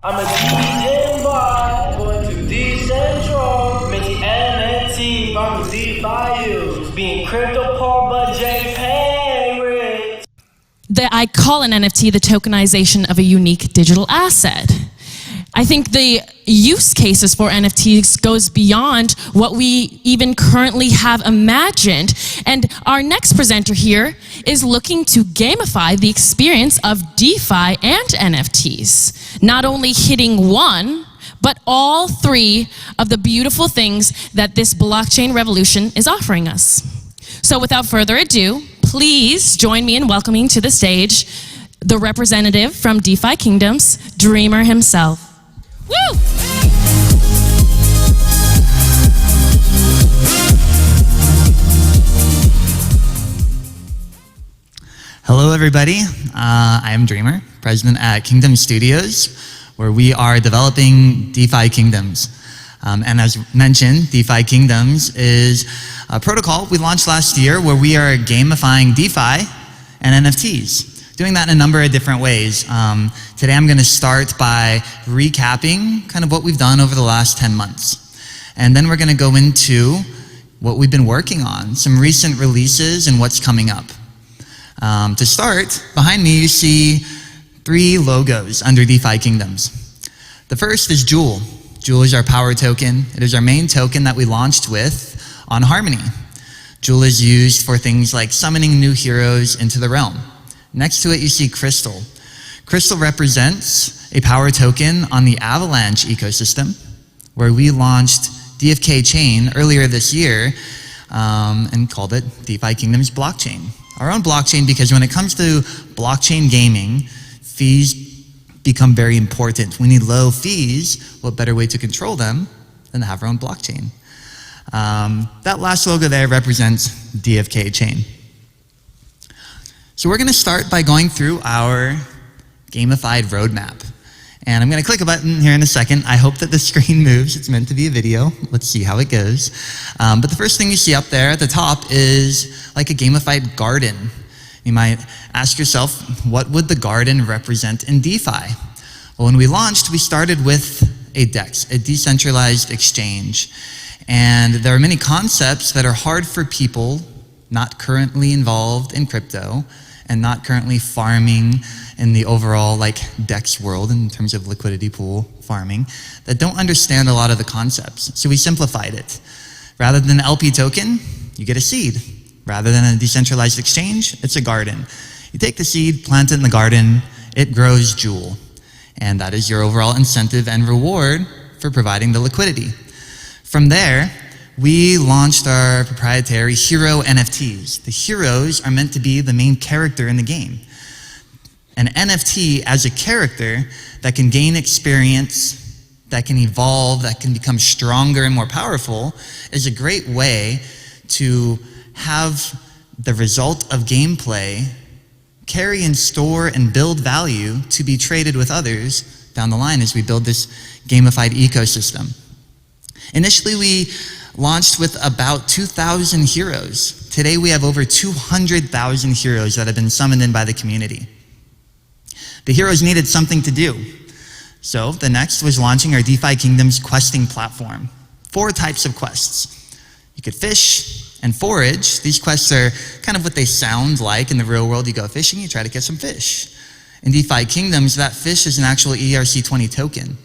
I'm a DJ boy, going to Dcentral, making NFT from DeFi use, being crypto poor but JPay rich. I call an NFT the tokenization of a unique digital asset. I think the use cases for NFTs goes beyond what we even currently have imagined. And our next presenter here is looking to gamify the experience of DeFi and NFTs. Not only hitting one, but all three of the beautiful things that this blockchain revolution is offering us. So without further ado, please join me in welcoming to the stage the representative from DeFi Kingdoms, Dreamer himself. Woo! Hello everybody, I am Dreamer, president at Kingdom Studios, where we are developing DeFi Kingdoms. And as mentioned, DeFi Kingdoms is a protocol we launched last year where we are gamifying DeFi and NFTs. Doing that in a number of different ways. Today I'm going to start by recapping kind of what we've done over the last 10 months. And then we're going to go into what we've been working on, some recent releases and what's coming up. To start, behind me you see 3 logos under DeFi Kingdoms. The first is Jewel. Jewel is our power token. It is our main token that we launched with on Harmony. Jewel is used for things like summoning new heroes into the realm. Next to it, you see Crystal. Crystal represents a power token on the Avalanche ecosystem, where we launched DFK Chain earlier this year and called it DeFi Kingdoms Blockchain. Our own blockchain, because when it comes to blockchain gaming, fees become very important. We need low fees. What better way to control them than to have our own blockchain? That last logo there represents DFK Chain. So we're going to start by going through our Gamified Roadmap. And I'm going to click a button here in a second. I hope that the screen moves. It's meant to be a video. Let's see how it goes. But the first thing you see up there at the top is like a gamified garden. You might ask yourself, what would the garden represent in DeFi? Well, when we launched, we started with a DEX, a decentralized exchange. And there are many concepts that are hard for people not currently involved in crypto and not currently farming in the overall DEX world in terms of liquidity pool farming that don't understand a lot of the concepts. So we simplified it. Rather than an LP token, you get a seed. Rather than a decentralized exchange, it's a garden. You take the seed, plant it in the garden, it grows Jewel. And that is your overall incentive and reward for providing the liquidity. From there, we launched our proprietary hero NFTs. The heroes are meant to be the main character in the game. An NFT as a character that can gain experience, that can evolve, that can become stronger and more powerful is a great way to have the result of gameplay carry and store and build value to be traded with others down the line as we build this gamified ecosystem. Initially, we launched with about 2,000 heroes. Today, we have over 200,000 heroes that have been summoned in by the community. The heroes needed something to do. So the next was launching our DeFi Kingdoms questing platform. 4 types of quests. You could fish and forage. These quests are kind of what they sound like in the real world. You go fishing, you try to get some fish. In DeFi Kingdoms, that fish is an actual ERC20 token,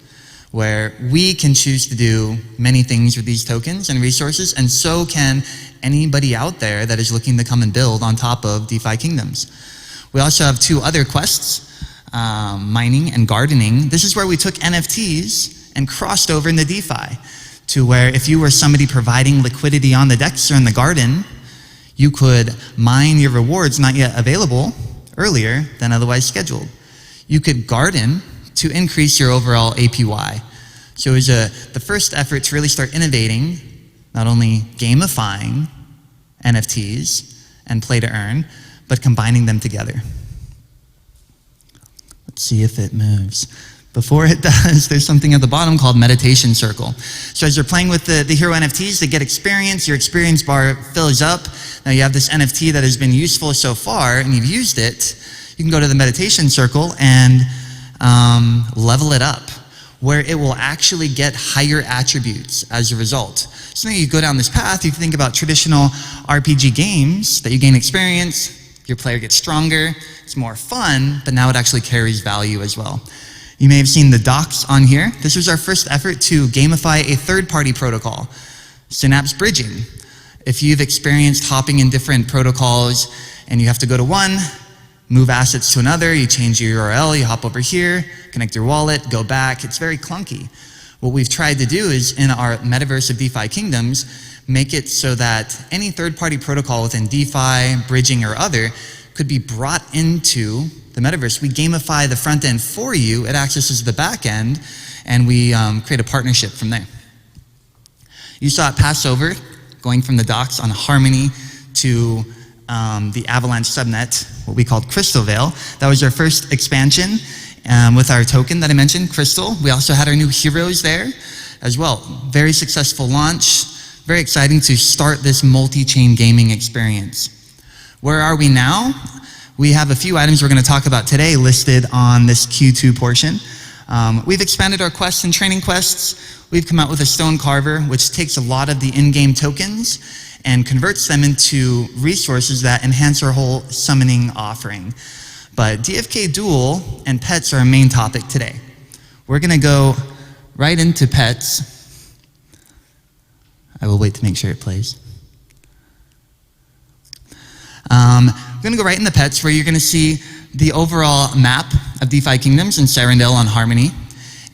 where we can choose to do many things with these tokens and resources, and so can anybody out there that is looking to come and build on top of DeFi Kingdoms. We also have 2 other quests, mining and gardening. This is where we took NFTs and crossed over into DeFi, to where if you were somebody providing liquidity on the DEX or in the garden, you could mine your rewards not yet available earlier than otherwise scheduled. You could garden to increase your overall APY. So it was the first effort to really start innovating, not only gamifying NFTs and play to earn, but combining them together. Let's see if it moves. Before it does, there's something at the bottom called Meditation Circle. So as you're playing with the hero NFTs to get experience, your experience bar fills up. Now you have this NFT that has been useful so far and you've used it. You can go to the Meditation Circle and level it up. where it will actually get higher attributes as a result. So then you go down this path, you think about traditional RPG games that you gain experience, your player gets stronger, it's more fun, but now it actually carries value as well. You may have seen the docs on here. This was our first effort to gamify a third-party protocol, Synapse bridging. If you've experienced hopping in different protocols and you have to go to one, move assets to another, you change your URL, you hop over here, connect your wallet, go back, it's very clunky. What we've tried to do is, in our metaverse of DeFi Kingdoms, make it so that any third-party protocol within DeFi, bridging, or other could be brought into the metaverse. We gamify the front end for you, it accesses the back end, and we create a partnership from there. You saw it pass over, going from the docs on Harmony to the Avalanche subnet, what we called Crystal Veil. That was our first expansion with our token that I mentioned, Crystal. We also had our new heroes there as well. Very successful launch. Very exciting to start this multi-chain gaming experience. Where are we now? We have a few items we're going to talk about today listed on this Q2 portion. We've expanded our quests and training quests. We've come out with a stone carver, which takes a lot of the in-game tokens and converts them into resources that enhance our whole summoning offering. But DFK Duel and pets are our main topic today. We're going to go right into pets. I will wait to make sure it plays. We're going to go right into pets, where you're going to see the overall map of DeFi Kingdoms and Sarandale on Harmony.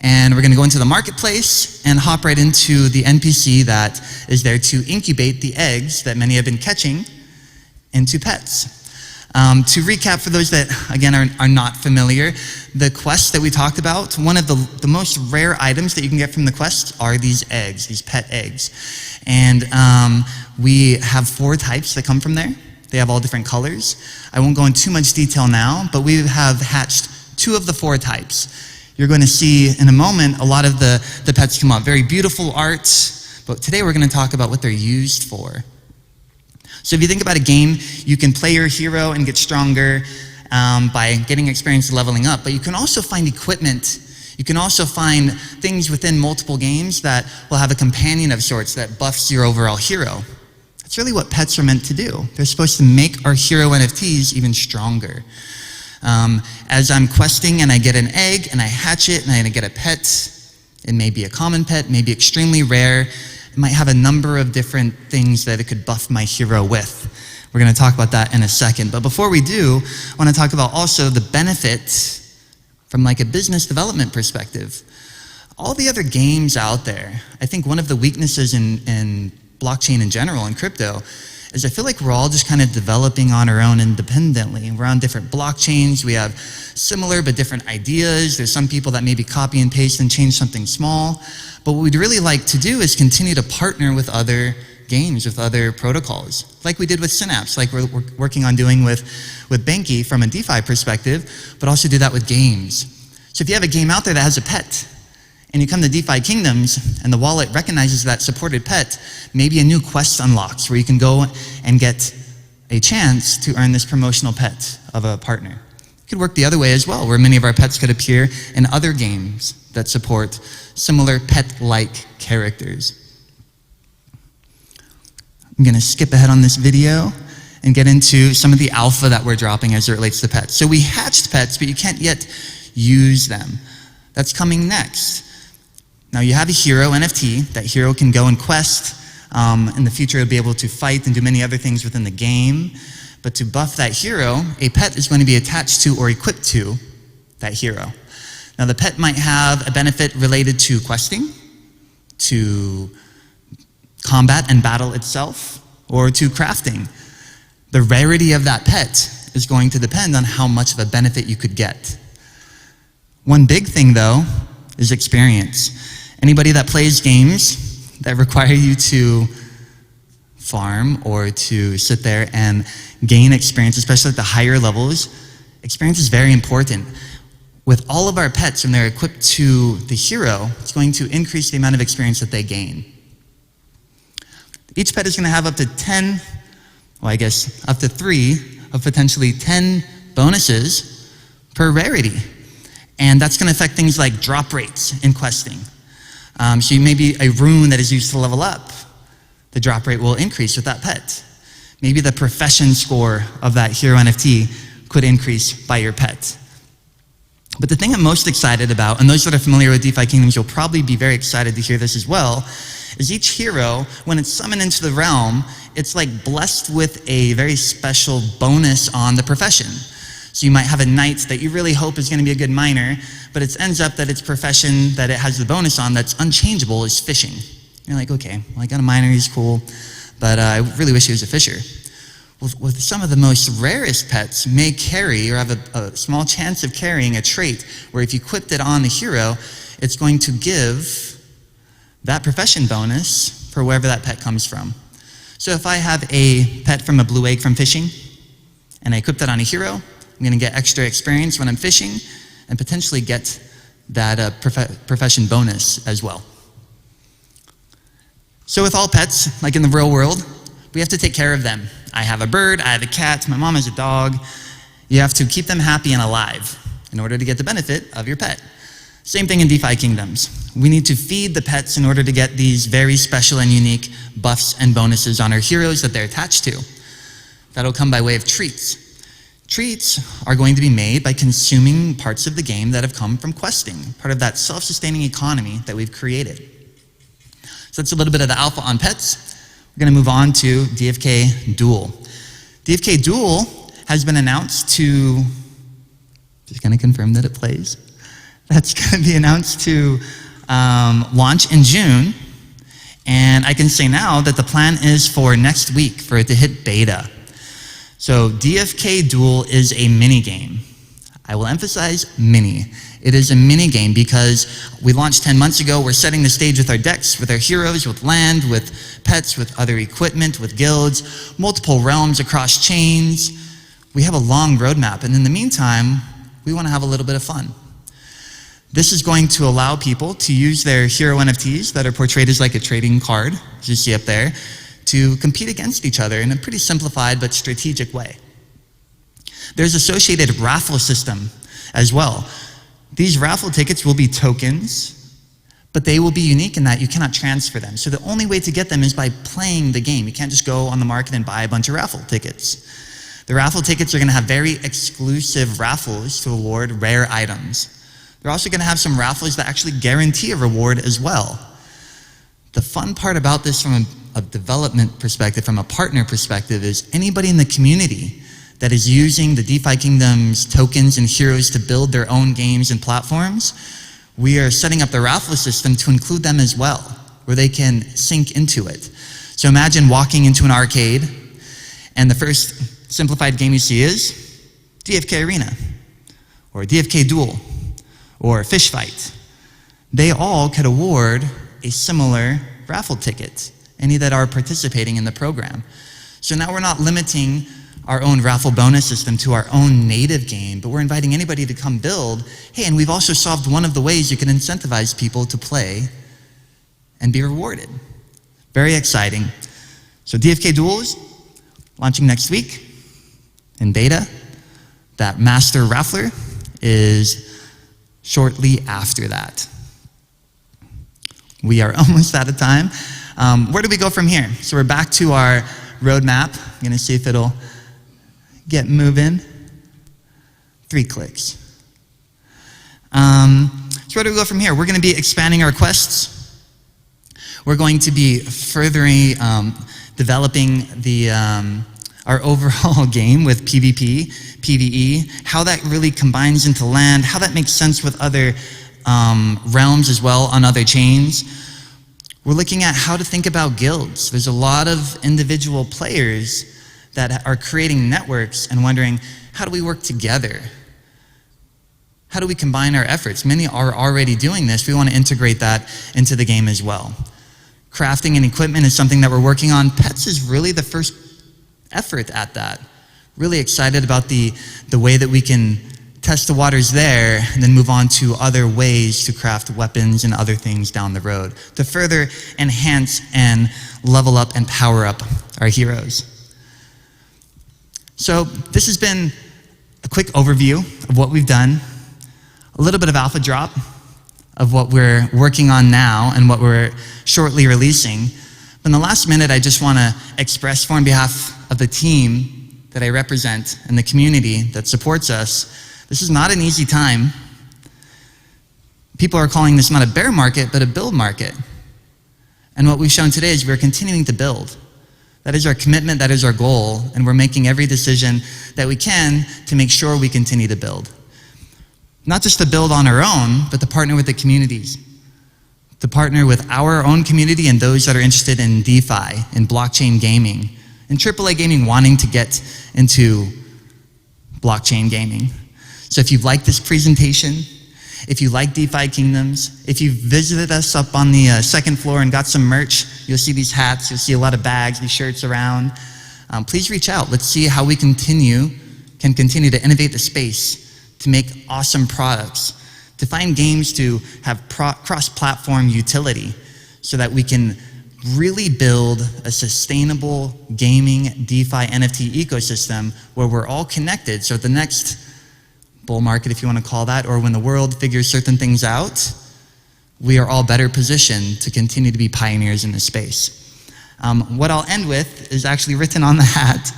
And we're going to go into the marketplace and hop right into the NPC that is there to incubate the eggs that many have been catching into pets. To recap for those that, again, are not familiar, the quests that we talked about, one of the most rare items that you can get from the quests are these eggs, these pet eggs. And we have 4 types that come from there. They have all different colors. I won't go into too much detail now, but we have hatched 2 of the 4 types. You're going to see in a moment a lot of the pets come out. Very beautiful art, but today we're going to talk about what they're used for. So if you think about a game, you can play your hero and get stronger by getting experience leveling up, but you can also find equipment. You can also find things within multiple games that will have a companion of sorts that buffs your overall hero. That's really what pets are meant to do. They're supposed to make our hero NFTs even stronger. As I'm questing and I get an egg and I hatch it and I get a pet, it may be a common pet, maybe extremely rare. It might have a number of different things that it could buff my hero with. We're going to talk about that in a second. But before we do, I want to talk about also the benefit from like a business development perspective. All the other games out there, I think one of the weaknesses in blockchain in general and crypto is I feel like we're all just kind of developing on our own independently. We're on different blockchains. We have similar but different ideas. There's some people that maybe copy and paste and change something small. But what we'd really like to do is continue to partner with other games, with other protocols, like we did with Synapse, like we're working on doing with Banky from a DeFi perspective, but also do that with games. So if you have a game out there that has a pet, and you come to DeFi Kingdoms, and the wallet recognizes that supported pet, maybe a new quest unlocks where you can go and get a chance to earn this promotional pet of a partner. It could work the other way as well, where many of our pets could appear in other games that support similar pet-like characters. I'm going to skip ahead on this video and get into some of the alpha that we're dropping as it relates to pets. So we hatched pets, but you can't yet use them. That's coming next. Now you have a hero NFT. That hero can go and quest. In the future, it'll be able to fight and do many other things within the game. But to buff that hero, a pet is going to be attached to or equipped to that hero. Now the pet might have a benefit related to questing, to combat and battle itself, or to crafting. The rarity of that pet is going to depend on how much of a benefit you could get. One big thing though is experience. Anybody that plays games that require you to farm or to sit there and gain experience, especially at the higher levels, experience is very important. With all of our pets, when they're equipped to the hero, it's going to increase the amount of experience that they gain. Each pet is going to have up to 10, well, I guess up to 3 of potentially 10 bonuses per rarity. And that's going to affect things like drop rates in questing. So maybe a rune that is used to level up, the drop rate will increase with that pet. Maybe the profession score of that hero NFT could increase by your pet. But the thing I'm most excited about, and those that are familiar with DeFi Kingdoms, you'll probably be very excited to hear this as well, is each hero, when it's summoned into the realm, it's like blessed with a very special bonus on the profession. So you might have a knight that you really hope is going to be a good miner, but it ends up that its profession that it has the bonus on that's unchangeable is fishing. You're like, okay, well, I got a miner, he's cool, but I really wish he was a fisher. With some of the most rarest pets may carry or have a small chance of carrying a trait where if you equipped it on the hero, it's going to give that profession bonus for wherever that pet comes from. So if I have a pet from a blue egg from fishing and I equip that on a hero, I'm going to get extra experience when I'm fishing and potentially get that profession bonus as well. So with all pets, like in the real world, we have to take care of them. I have a bird, I have a cat, my mom has a dog. You have to keep them happy and alive in order to get the benefit of your pet. Same thing in DeFi Kingdoms. We need to feed the pets in order to get these very special and unique buffs and bonuses on our heroes that they're attached to. That'll come by way of treats. Treats are going to be made by consuming parts of the game that have come from questing, part of that self-sustaining economy that we've created. So that's a little bit of the alpha on pets. We're going to move on to DFK Duel. DFK Duel has been announced to, just going to confirm that it plays. That's going to be announced to launch in June. And I can say now that the plan is for next week for it to hit beta. So DFK Duel is a mini game. I will emphasize mini. It is a mini game because we launched 10 months ago. We're setting the stage with our decks, with our heroes, with land, with pets, with other equipment, with guilds, multiple realms across chains. We have a long roadmap, and in the meantime, we want to have a little bit of fun. This is going to allow people to use their hero NFTs that are portrayed as like a trading card, as you see up there, to compete against each other in a pretty simplified but strategic way. There's associated raffle system as well. These raffle tickets will be tokens, but they will be unique in that you cannot transfer them. So the only way to get them is by playing the game. You can't just go on the market and buy a bunch of raffle tickets. The raffle tickets are going to have very exclusive raffles to award rare items. They're also going to have some raffles that actually guarantee a reward as well. The fun part about this from a development perspective, from a partner perspective, is anybody in the community that is using the DeFi Kingdoms tokens and heroes to build their own games and platforms, we are setting up the raffle system to include them as well, where they can sync into it. So imagine walking into an arcade, and the first simplified game you see is DFK Arena, or DFK Duel, or Fish Fight. They all could award a similar raffle ticket, any that are participating in the program. So now we're not limiting our own raffle bonus system to our own native game, but we're inviting anybody to come build. Hey, and we've also solved one of the ways you can incentivize people to play and be rewarded. Very exciting. So DFK Duels, launching next week in beta. That master raffler is shortly after that. We are almost out of time. Where do we go from here? So we're back to our roadmap. I'm going to see if it'll get moving. 3 clicks. So where do we go from here? We're going to be expanding our quests. We're going to be furthering developing our overall game with PvP, PvE, how that really combines into land, how that makes sense with other realms as well on other chains. We're looking at how to think about guilds. There's a lot of individual players that are creating networks and wondering, how do we work together? How do we combine our efforts? Many are already doing this. We want to integrate that into the game as well. Crafting and equipment is something that we're working on. Pets is really the first effort at that. Really excited about the way that we can test the waters there and then move on to other ways to craft weapons and other things down the road to further enhance and level up and power up our heroes. So this has been a quick overview of what we've done. a little bit of alpha drop of what we're working on now and what we're shortly releasing. But in the last minute, I just want to express on behalf of the team that I represent and the community that supports us, this is not an easy time. People are calling this not a bear market, but a build market. And what we've shown today is we're continuing to build. That is our commitment, that is our goal, and we're making every decision that we can to make sure we continue to build. Not just to build on our own, but to partner with the communities. To partner with our own community and those that are interested in DeFi, in blockchain gaming, in AAA gaming wanting to get into blockchain gaming. So if you've liked this presentation, if you like DeFi Kingdoms, if you've visited us up on the second floor and got some merch, you'll see these hats, you'll see a lot of bags, these shirts around. Please reach out. Let's see how we can continue to innovate the space, to make awesome products, to find games to have cross-platform utility so that we can really build a sustainable gaming DeFi NFT ecosystem where we're all connected. So the next bull market, if you want to call that, or when the world figures certain things out, we are all better positioned to continue to be pioneers in this space. What I'll end with is actually written on the hat.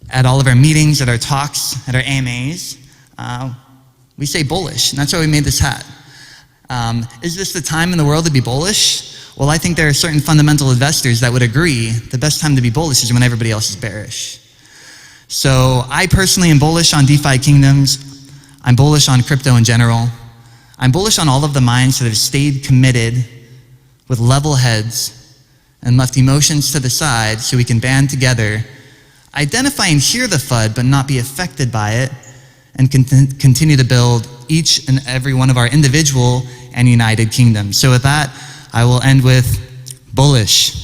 At all of our meetings, at our talks, at our AMAs, we say bullish, and that's why we made this hat. Is this the time in the world to be bullish? Well, I think there are certain fundamental investors that would agree the best time to be bullish is when everybody else is bearish. So I personally am bullish on DeFi Kingdoms. I'm bullish on crypto in general. I'm bullish on all of the minds that have stayed committed with level heads and left emotions to the side so we can band together, identify and hear the FUD, but not be affected by it, and continue to build each and every one of our individual and united kingdoms. So with that, I will end with bullish.